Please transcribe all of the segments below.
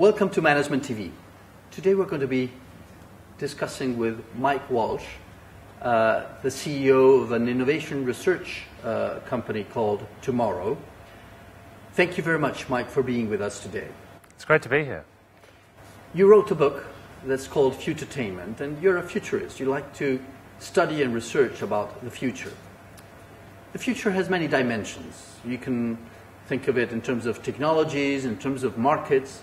Welcome to Management TV. Today we're going to be discussing with Mike Walsh, the CEO of an innovation research company called Tomorrow. Thank you very much, Mike, for being with us today. It's great to be here. You wrote a book that's called Futurtainment, and you're a futurist. You like to study and research about the future. The future has many dimensions. You can think of it in terms of technologies, in terms of markets,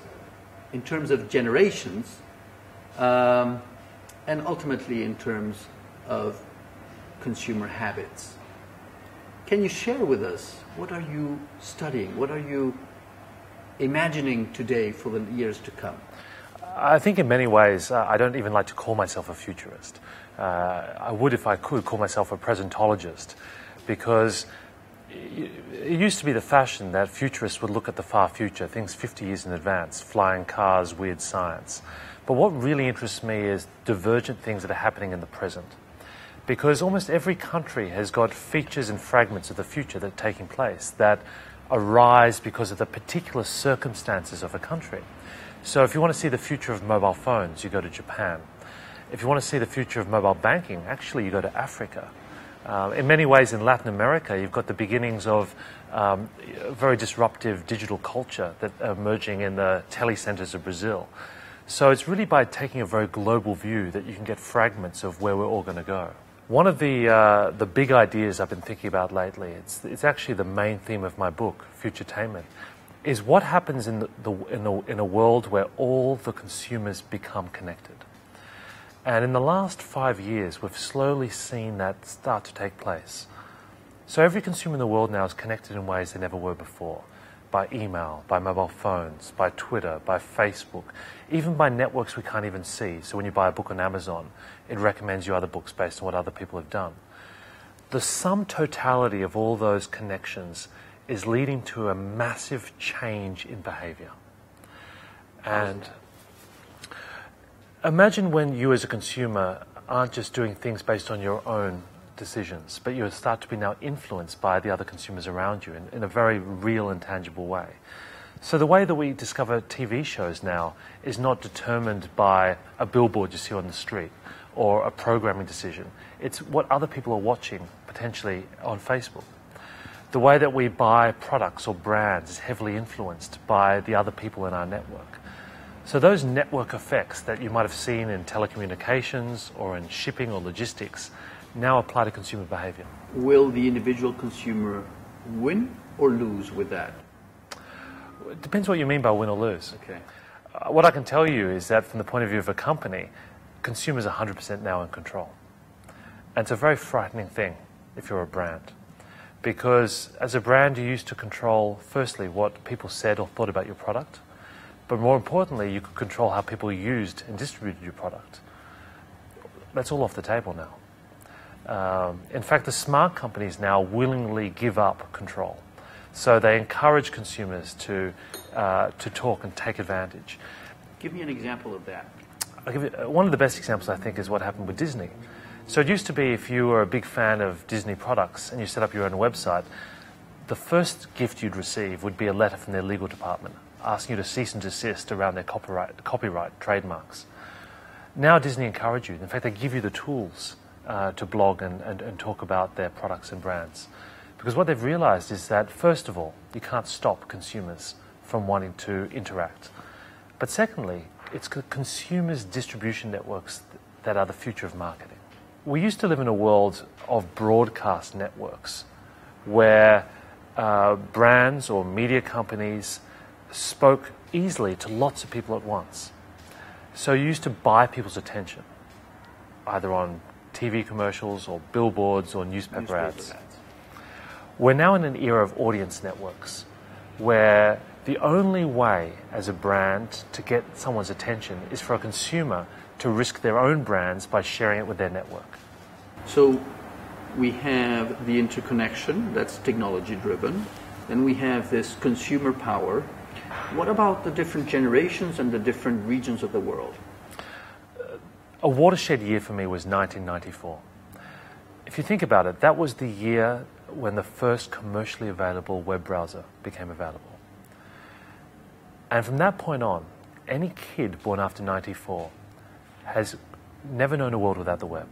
in terms of generations, and ultimately in terms of consumer habits. Can you share with us, what are you studying? What are you imagining today for the years to come? I think in many ways, I don't even like to call myself a futurist. I would, if I could, call myself a presentologist, because it used to be the fashion that futurists would look at the far future, things 50 years in advance, flying cars, weird science. But what really interests me is divergent things that are happening in the present. Because almost every country has got features and fragments of the future that are taking place that arise because of the particular circumstances of a country. So if you want to see the future of mobile phones, you go to Japan. If you want to see the future of mobile banking, actually you go to Africa. In many ways in Latin America, you've got the beginnings of a very disruptive digital culture that are emerging in the telecenters of Brazil. So it's really by taking a very global view that you can get fragments of where we're all going to go. One of the big ideas I've been thinking about lately, it's actually the main theme of my book, Futurtainment, is what happens in a world where all the consumers become connected. And in the last 5 years, we've slowly seen that start to take place. So every consumer in the world now is connected in ways they never were before. By email, by mobile phones, by Twitter, by Facebook, even by networks we can't even see. So when you buy a book on Amazon, it recommends you other books based on what other people have done. The sum totality of all those connections is leading to a massive change in behavior. And imagine when you as a consumer aren't just doing things based on your own decisions, but you start to be now influenced by the other consumers around you in a very real and tangible way. So the way that we discover TV shows now is not determined by a billboard you see on the street or a programming decision. It's what other people are watching potentially on Facebook. The way that we buy products or brands is heavily influenced by the other people in our network. So those network effects that you might have seen in telecommunications or in shipping or logistics now apply to consumer behavior. Will the individual consumer win or lose with that? It depends what you mean by win or lose. Okay. What I can tell you is that from the point of view of a company, consumers are 100% now in control. And it's a very frightening thing if you're a brand. Because as a brand, you used to control, firstly, what people said or thought about your product. But more importantly, you could control how people used and distributed your product. That's all off the table now. In fact, the smart companies now willingly give up control. So they encourage consumers to talk and take advantage. Give me an example of that. I'll give you, one of the best examples, I think, is what happened with Disney. So it used to be if you were a big fan of Disney products and you set up your own website, the first gift you'd receive would be a letter from their legal department asking you to cease and desist around their copyright trademarks. Now Disney encourage you. In fact, they give you the tools to blog and talk about their products and brands. Because what they've realized is that, first of all, you can't stop consumers from wanting to interact. But secondly, it's consumers' distribution networks that are the future of marketing. We used to live in a world of broadcast networks where brands or media companies spoke easily to lots of people at once. So you used to buy people's attention, either on TV commercials or billboards or newspaper ads. We're now in an era of audience networks where the only way as a brand to get someone's attention is for a consumer to risk their own brands by sharing it with their network. So we have the interconnection, that's technology driven, and we have this consumer power. What about the different generations and the different regions of the world? A watershed year for me was 1994. If you think about it, that was the year when the first commercially available web browser became available. And from that point on, any kid born after 94 has never known a world without the web.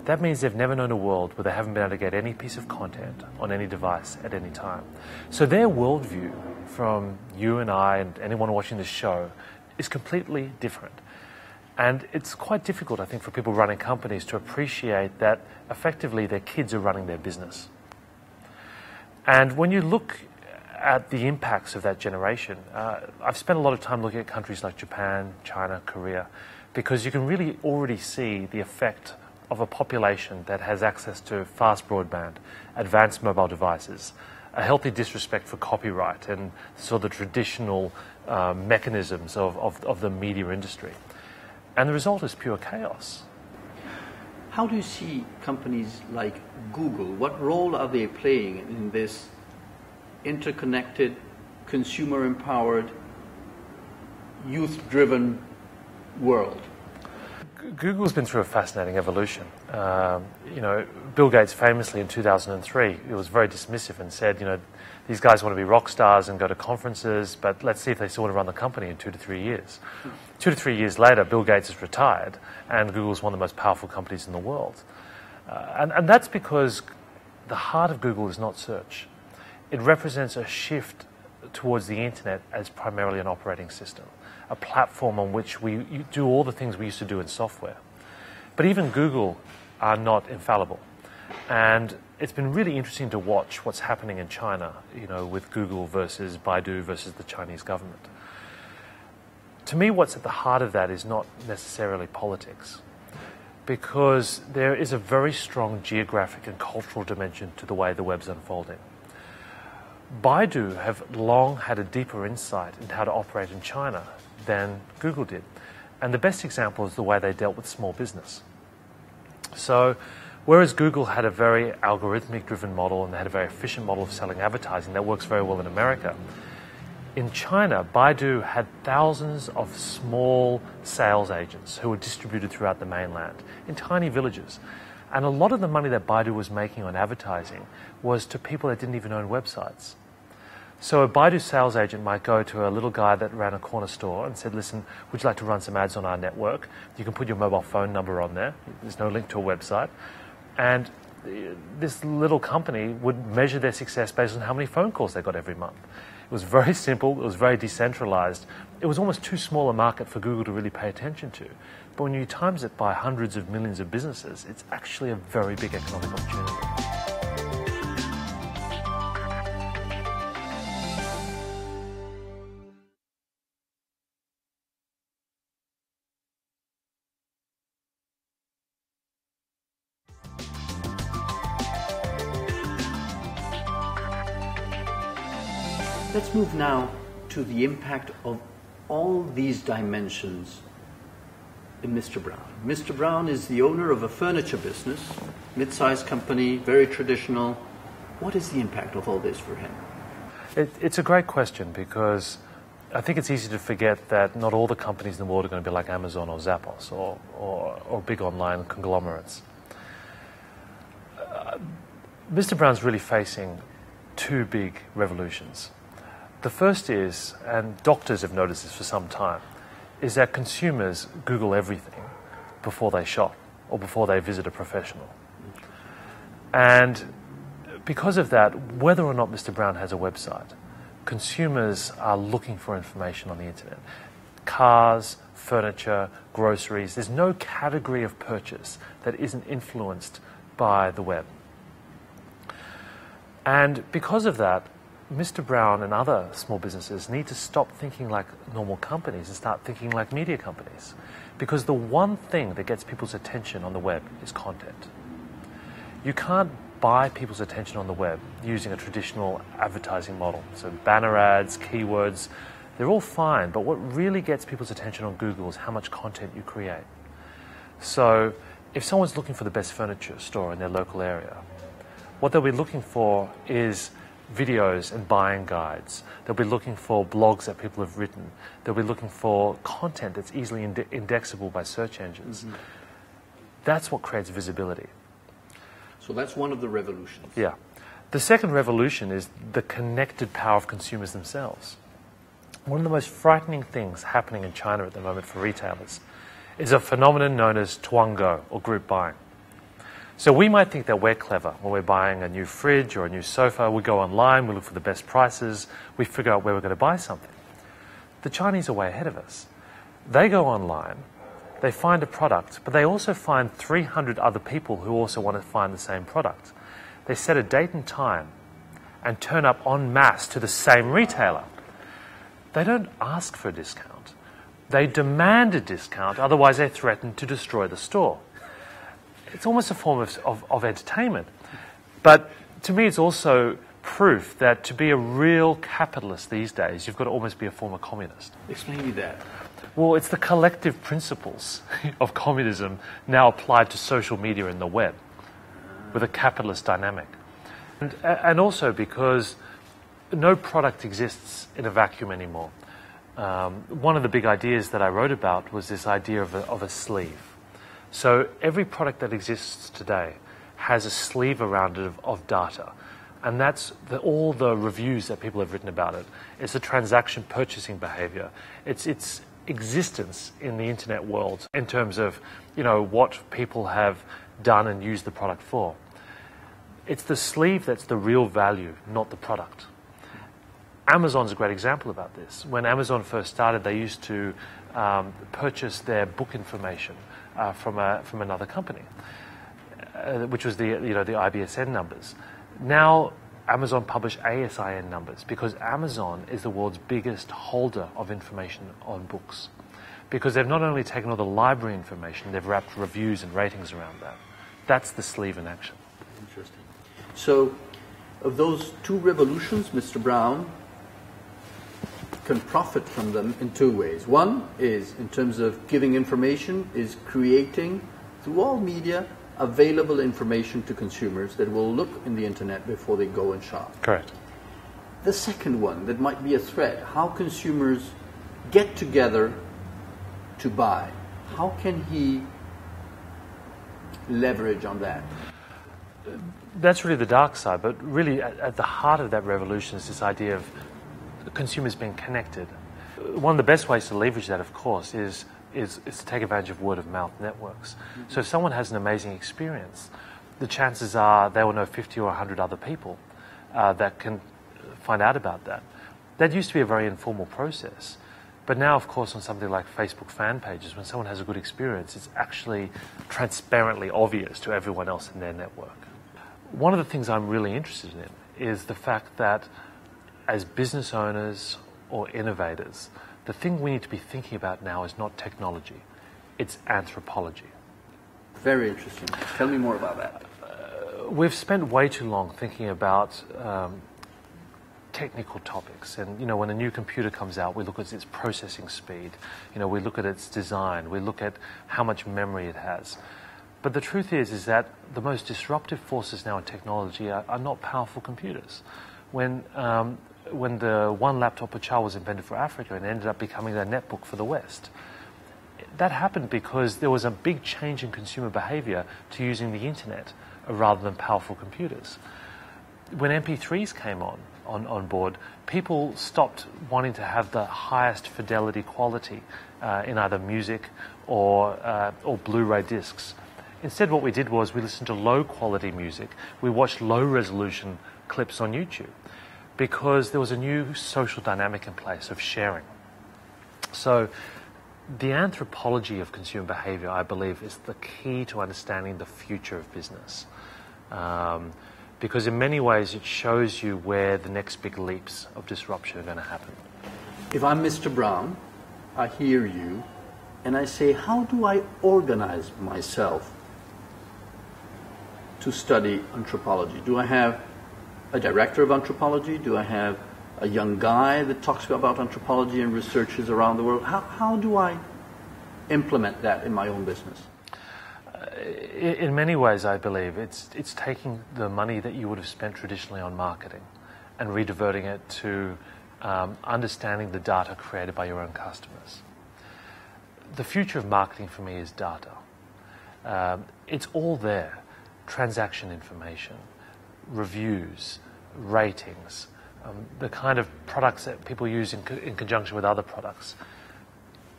That means they've never known a world where they haven't been able to get any piece of content on any device at any time. So their worldview from you and I and anyone watching this show is completely different. And it's quite difficult, I think, for people running companies to appreciate that effectively their kids are running their business. And when you look at the impacts of that generation, I've spent a lot of time looking at countries like Japan, China, Korea, because you can really already see the effect of a population that has access to fast broadband, advanced mobile devices, a healthy disrespect for copyright and sort of the traditional mechanisms of the media industry. And the result is pure chaos. How do you see companies like Google? What role are they playing in this interconnected, consumer-empowered, youth-driven world? Google's been through a fascinating evolution. Bill Gates famously in 2003, he was very dismissive and said, these guys want to be rock stars and go to conferences, but let's see if they still want to run the company in 2 to 3 years. 2 to 3 years later, Bill Gates is retired, and Google's one of the most powerful companies in the world. And that's because the heart of Google is not search. It represents a shift towards the internet as primarily an operating system, a platform on which we do all the things we used to do in software. But even Google are not infallible. And it's been really interesting to watch what's happening in China, with Google versus Baidu versus the Chinese government. To me, what's at the heart of that is not necessarily politics, because there is a very strong geographic and cultural dimension to the way the web's unfolding. Baidu have long had a deeper insight into how to operate in China than Google did. And the best example is the way they dealt with small business. So, whereas Google had a very algorithmic-driven model and they had a very efficient model of selling advertising that works very well in America, in China, Baidu had thousands of small sales agents who were distributed throughout the mainland in tiny villages. And a lot of the money that Baidu was making on advertising was to people that didn't even own websites. So a Baidu sales agent might go to a little guy that ran a corner store and said, listen, would you like to run some ads on our network? You can put your mobile phone number on there. There's no link to a website. And this little company would measure their success based on how many phone calls they got every month. It was very simple. It was very decentralized. It was almost too small a market for Google to really pay attention to. But when you times it by hundreds of millions of businesses, it's actually a very big economic opportunity. Let's move now to the impact of all these dimensions in Mr. Brown. Mr. Brown is the owner of a furniture business, mid-sized company, very traditional. What is the impact of all this for him? It's a great question, because I think it's easy to forget that not all the companies in the world are going to be like Amazon or Zappos or big online conglomerates. Mr. Brown's really facing two big revolutions. The first is, and doctors have noticed this for some time, is that consumers Google everything before they shop or before they visit a professional. And because of that, whether or not Mr. Brown has a website, consumers are looking for information on the internet. Cars, furniture, groceries, there's no category of purchase that isn't influenced by the web. And because of that, Mr. Brown and other small businesses need to stop thinking like normal companies and start thinking like media companies. Because the one thing that gets people's attention on the web is content. You can't buy people's attention on the web using a traditional advertising model. So banner ads, keywords, they're all fine, but what really gets people's attention on Google is how much content you create. So if someone's looking for the best furniture store in their local area, what they'll be looking for is videos and buying guides. They'll be looking for blogs that people have written. They'll be looking for content that's easily indexable by search engines. Mm-hmm. That's what creates visibility. So that's one of the revolutions. Yeah. The second revolution is the connected power of consumers themselves. One of the most frightening things happening in China at the moment for retailers is a phenomenon known as tuango, or group buying. So we might think that we're clever when we're buying a new fridge or a new sofa. We go online, we look for the best prices, we figure out where we're going to buy something. The Chinese are way ahead of us. They go online, they find a product, but they also find 300 other people who also want to find the same product. They set a date and time and turn up en masse to the same retailer. They don't ask for a discount. They demand a discount, otherwise they threaten to destroy the store. It's almost a form of entertainment. But to me, it's also proof that to be a real capitalist these days, you've got to almost be a former communist. Explain me that. Well, it's the collective principles of communism now applied to social media and the web with a capitalist dynamic. And also because no product exists in a vacuum anymore. One of the big ideas that I wrote about was this idea of a sleeve. So every product that exists today has a sleeve around it of data. And that's all the reviews that people have written about it. It's the transaction purchasing behavior. It's its existence in the internet world in terms of, what people have done and used the product for. It's the sleeve that's the real value, not the product. Amazon's a great example about this. When Amazon first started, they used to purchase their book information from another company, which was the IBSN numbers. Now Amazon publish ASIN numbers because Amazon is the world's biggest holder of information on books. Because they've not only taken all the library information, they've wrapped reviews and ratings around that. That's the sleeve in action. Interesting. So, of those two revolutions, Mr. Brown can profit from them in two ways. One is, in terms of giving information, is creating, through all media, available information to consumers that will look in the internet before they go and shop. Correct. The second one, that might be a threat, how consumers get together to buy. How can he leverage on that? That's really the dark side, but really at the heart of that revolution is this idea of consumers being connected. One of the best ways to leverage that, of course, is to take advantage of word-of-mouth networks. Mm-hmm. So if someone has an amazing experience, the chances are they will know 50 or 100 other people that can find out about that. That used to be a very informal process. But now, of course, on something like Facebook fan pages, when someone has a good experience, it's actually transparently obvious to everyone else in their network. One of the things I'm really interested in is the fact that as business owners or innovators, the thing we need to be thinking about now is not technology, it's anthropology. Very interesting. Tell me more about that. We've spent way too long thinking about technical topics, and when a new computer comes out, we look at its processing speed, we look at its design, we look at how much memory it has. But the truth is that the most disruptive forces now in technology are not powerful computers. When the one laptop per child was invented for Africa and ended up becoming the netbook for the West, that happened because there was a big change in consumer behavior to using the internet rather than powerful computers. When MP3s came on board, people stopped wanting to have the highest fidelity quality in either music or Blu-ray discs. Instead, what we did was we listened to low-quality music. We watched low-resolution clips on YouTube because there was a new social dynamic in place of sharing. So the anthropology of consumer behavior, I believe, is the key to understanding the future of business. Because in many ways it shows you where the next big leaps of disruption are going to happen. If I'm Mr. Brown, I hear you, and I say, how do I organize myself to study anthropology? Do I have a director of anthropology? Do I have a young guy that talks about anthropology and researches around the world? How do I implement that in my own business? In many ways, I believe it's taking the money that you would have spent traditionally on marketing and rediverting it to understanding the data created by your own customers. The future of marketing for me is data. It's all there. Transaction information, reviews, ratings, the kind of products that people use in conjunction with other products.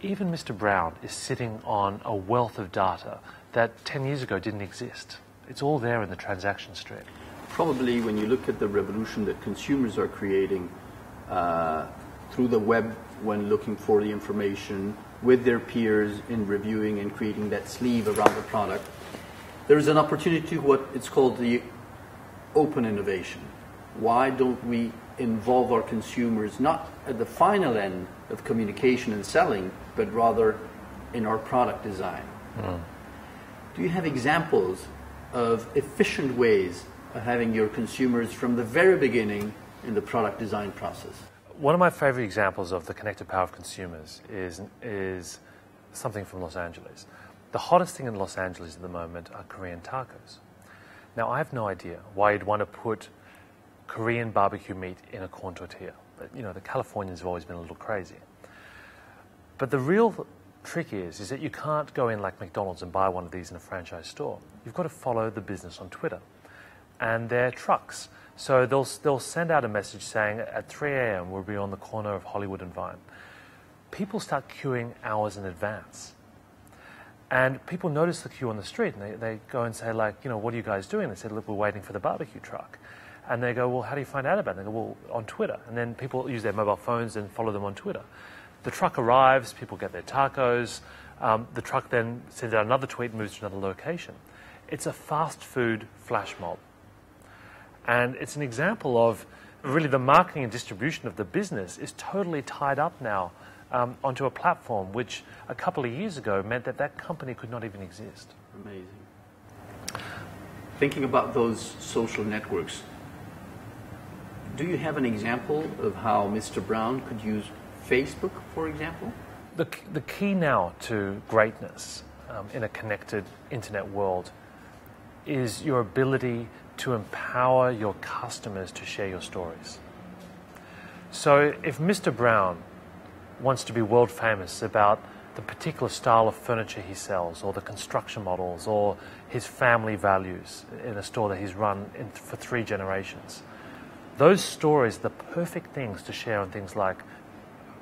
Even Mr. Brown is sitting on a wealth of data that 10 years ago didn't exist. It's all there in the transaction stream. Probably when you look at the revolution that consumers are creating through the web when looking for the information with their peers in reviewing and creating that sleeve around the product, there is an opportunity to what it's called the open innovation. Why don't we involve our consumers not at the final end of communication and selling, but rather in our product design? Do you have examples of efficient ways of having your consumers from the very beginning in the product design process? One of my favorite examples of the connected power of consumers is something from Los Angeles. The hottest thing in Los Angeles at the moment are Korean tacos. Now, I have no idea why you'd want to put Korean barbecue meat in a corn tortilla. But, you know, the Californians have always been a little crazy. But the real trick is that you can't go in like McDonald's and buy one of these in a franchise store. You've got to follow the business on Twitter. And their trucks. So they'll send out a message saying at 3 a.m. we'll be on the corner of Hollywood and Vine. People start queuing hours in advance. And people notice the queue on the street, and they go and say, like, you know, what are you guys doing? They said, look, we're waiting for the barbecue truck. And they go, well, how do you find out about it? And they go, well, on Twitter. And then people use their mobile phones and follow them on Twitter. The truck arrives, people get their tacos. The truck then sends out another tweet and moves to another location. It's a fast food flash mob. And it's an example of really the marketing and distribution of the business is totally tied up now onto a platform which a couple of years ago meant that that company could not even exist. Amazing. Thinking about those social networks, do you have an example of how Mr. Brown could use Facebook, for example? The key now to greatness in a connected internet world is your ability to empower your customers to share your stories. So if Mr. Brown wants to be world famous about the particular style of furniture he sells, or the construction models, or his family values in a store that he's run for 3 generations, those stories are the perfect things to share on things like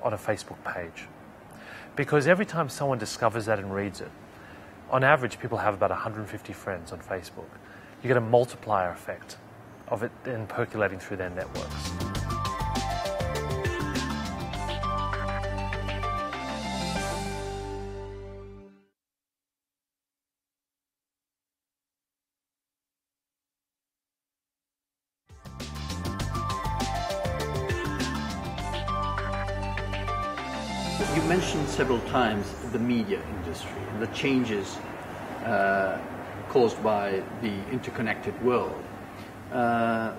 on a Facebook page. Because every time someone discovers that and reads it, on average people have about 150 friends on Facebook. You get a multiplier effect of it then percolating through their networks. You mentioned several times the media industry and the changes caused by the interconnected world.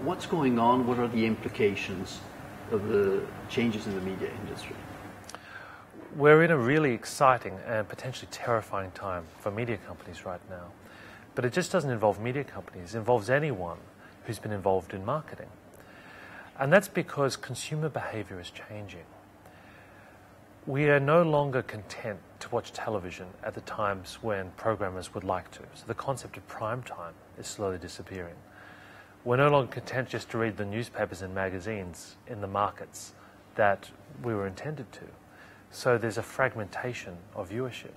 What's going on? What are the implications of the changes in the media industry? We're in a really exciting and potentially terrifying time for media companies right now. But it just doesn't involve media companies. It involves anyone who's been involved in marketing. And that's because consumer behavior is changing. We are no longer content to watch television at the times when programmers would like to. So the concept of prime time is slowly disappearing. We're no longer content just to read the newspapers and magazines in the markets that we were intended to. So there's a fragmentation of viewership.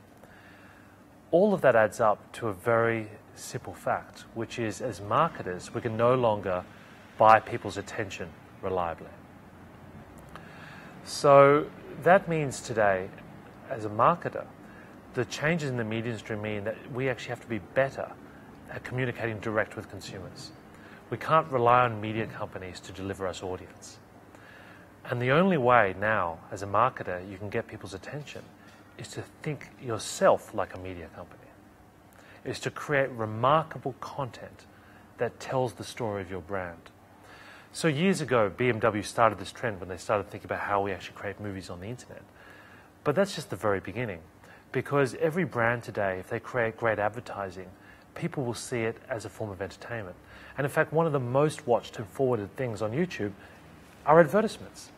All of that adds up to a very simple fact, which is as marketers, we can no longer buy people's attention reliably. So that means today, as a marketer, the changes in the media industry mean that we actually have to be better at communicating direct with consumers. We can't rely on media companies to deliver us audience. And the only way now, as a marketer, you can get people's attention is to think yourself like a media company, is to create remarkable content that tells the story of your brand. So years ago, BMW started this trend when they started thinking about how we actually create movies on the internet. But that's just the very beginning, because every brand today, if they create great advertising, people will see it as a form of entertainment. And in fact, one of the most watched and forwarded things on YouTube are advertisements.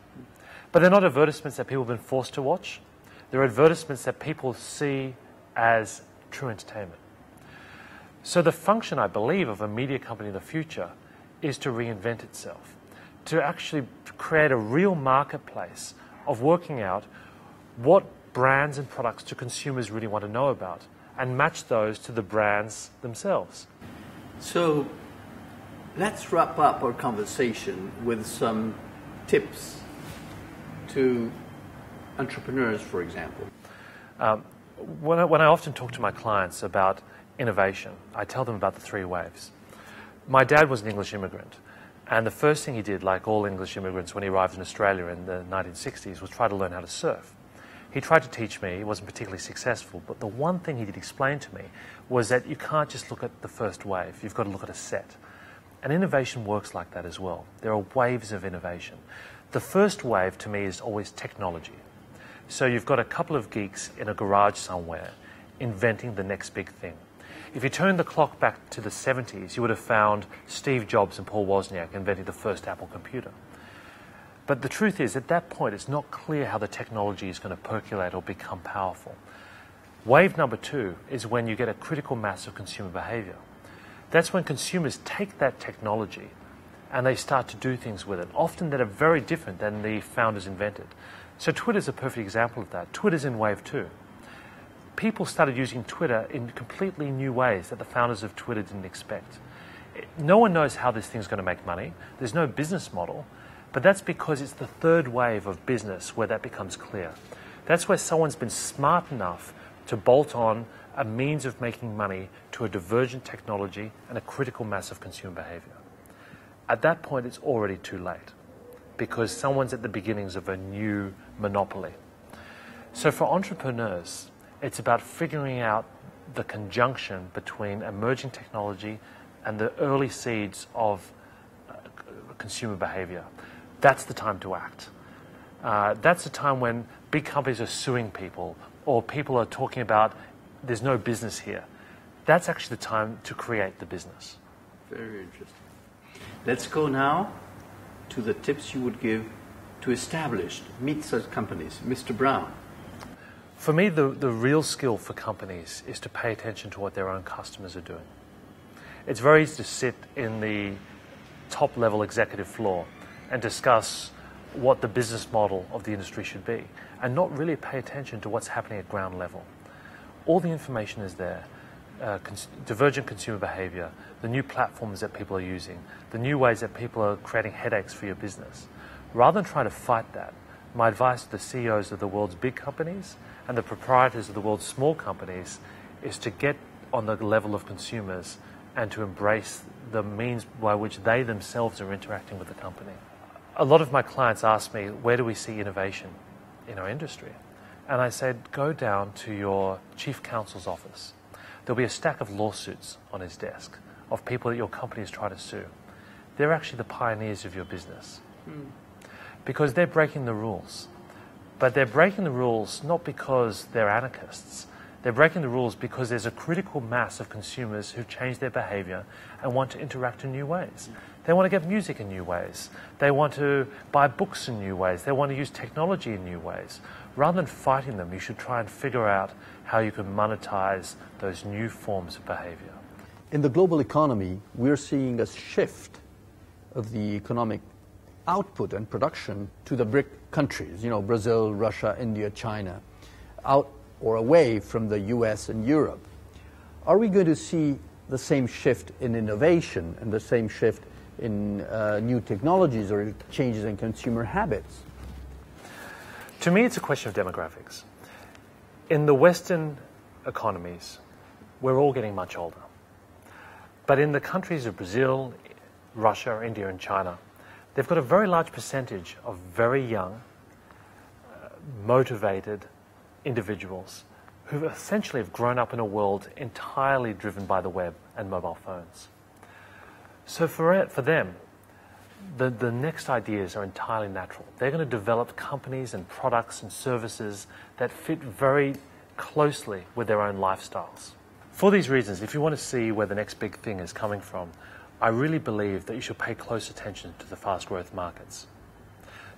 But they're not advertisements that people have been forced to watch. They're advertisements that people see as true entertainment. So the function, I believe, of a media company in the future is to reinvent itself, to actually create a real marketplace of working out what brands and products do consumers really want to know about and match those to the brands themselves. So let's wrap up our conversation with some tips to entrepreneurs, for example. When I often talk to my clients about innovation, I tell them about the three waves. My dad was an English immigrant, and the first thing he did, like all English immigrants when he arrived in Australia in the 1960s, was try to learn how to surf. He tried to teach me, he wasn't particularly successful, but the one thing he did explain to me was that you can't just look at the first wave, you've got to look at a set. And innovation works like that as well. There are waves of innovation. The first wave to me is always technology. So you've got a couple of geeks in a garage somewhere inventing the next big thing. If you turn the clock back to the 70s, you would have found Steve Jobs and Paul Wozniak inventing the first Apple computer. But the truth is, at that point, it's not clear how the technology is going to percolate or become powerful. Wave number two is when you get a critical mass of consumer behavior. That's when consumers take that technology and they start to do things with it, often that are very different than the founders invented. So Twitter's a perfect example of that. Twitter's in wave two. People started using Twitter in completely new ways that the founders of Twitter didn't expect. No one knows how this thing's going to make money. There's no business model, but that's because it's the third wave of business where that becomes clear. That's where someone's been smart enough to bolt on a means of making money to a divergent technology and a critical mass of consumer behavior. At that point, it's already too late because someone's at the beginnings of a new monopoly. So for entrepreneurs, it's about figuring out the conjunction between emerging technology and the early seeds of consumer behavior. That's the time to act. That's the time when big companies are suing people or people are talking about there's no business here. That's actually the time to create the business. Very interesting. Let's go now to the tips you would give to established mid-sized companies. Mr. Brown. For me, the real skill for companies is to pay attention to what their own customers are doing. It's very easy to sit in the top-level executive floor and discuss what the business model of the industry should be and not really pay attention to what's happening at ground level. All the information is there. Divergent consumer behavior, the new platforms that people are using, the new ways that people are creating headaches for your business. Rather than try to fight that, my advice to the CEOs of the world's big companies and the proprietors of the world's small companies is to get on the level of consumers and to embrace the means by which they themselves are interacting with the company. A lot of my clients ask me, where do we see innovation in our industry? And I said, go down to your chief counsel's office. There'll be a stack of lawsuits on his desk of people that your company is trying to sue. They're actually the pioneers of your business. Because they're breaking the rules. But they're breaking the rules not because they're anarchists. They're breaking the rules because there's a critical mass of consumers who've changed their behavior and want to interact in new ways. They want to get music in new ways. They want to buy books in new ways. They want to use technology in new ways. Rather than fighting them, you should try and figure out how you can monetize those new forms of behavior. In the global economy, we're seeing a shift of the economic output and production to the BRIC countries, Brazil, Russia, India, China, out or away from the US and Europe. Are we going to see the same shift in innovation and the same shift in new technologies or changes in consumer habits? To me, it's a question of demographics. In the Western economies, we're all getting much older. But in the countries of Brazil, Russia, India, and China, they've got a very large percentage of very young, motivated individuals who essentially have grown up in a world entirely driven by the web and mobile phones. So for them, the next ideas are entirely natural. They're going to develop companies and products and services that fit very closely with their own lifestyles. For these reasons, if you want to see where the next big thing is coming from, I really believe that you should pay close attention to the fast growth markets.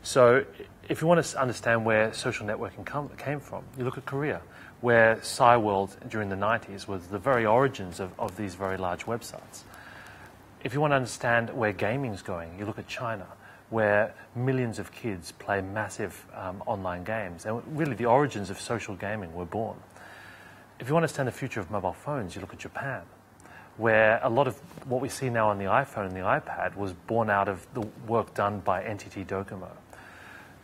So if you want to understand where social networking came from, you look at Korea, where Cyworld during the 90s was the very origins of these very large websites. If you want to understand where gaming is going, you look at China, where millions of kids play massive online games. And really the origins of social gaming were born. If you understand the future of mobile phones, you look at Japan, where a lot of what we see now on the iPhone and the iPad was born out of the work done by NTT Docomo.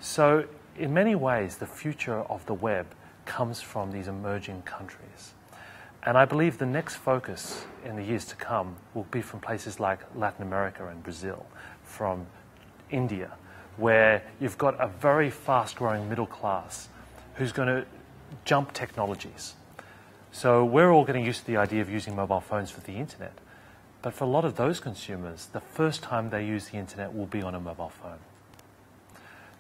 So in many ways, the future of the web comes from these emerging countries. And I believe the next focus in the years to come will be from places like Latin America and Brazil, from India, where you've got a very fast-growing middle class who's going to jump technologies. So we're all getting used to the idea of using mobile phones for the internet. But for a lot of those consumers, the first time they use the internet will be on a mobile phone.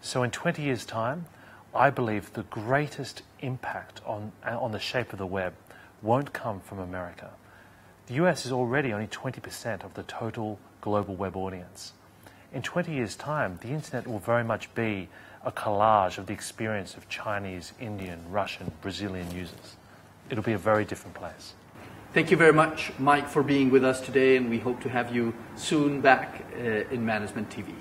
So in 20 years' time, I believe the greatest impact on the shape of the web won't come from America. The US is already only 20% of the total global web audience. In 20 years' time, the internet will very much be a collage of the experience of Chinese, Indian, Russian, Brazilian users. It'll be a very different place. Thank you very much, Mike, for being with us today, and we hope to have you soon back in Management TV.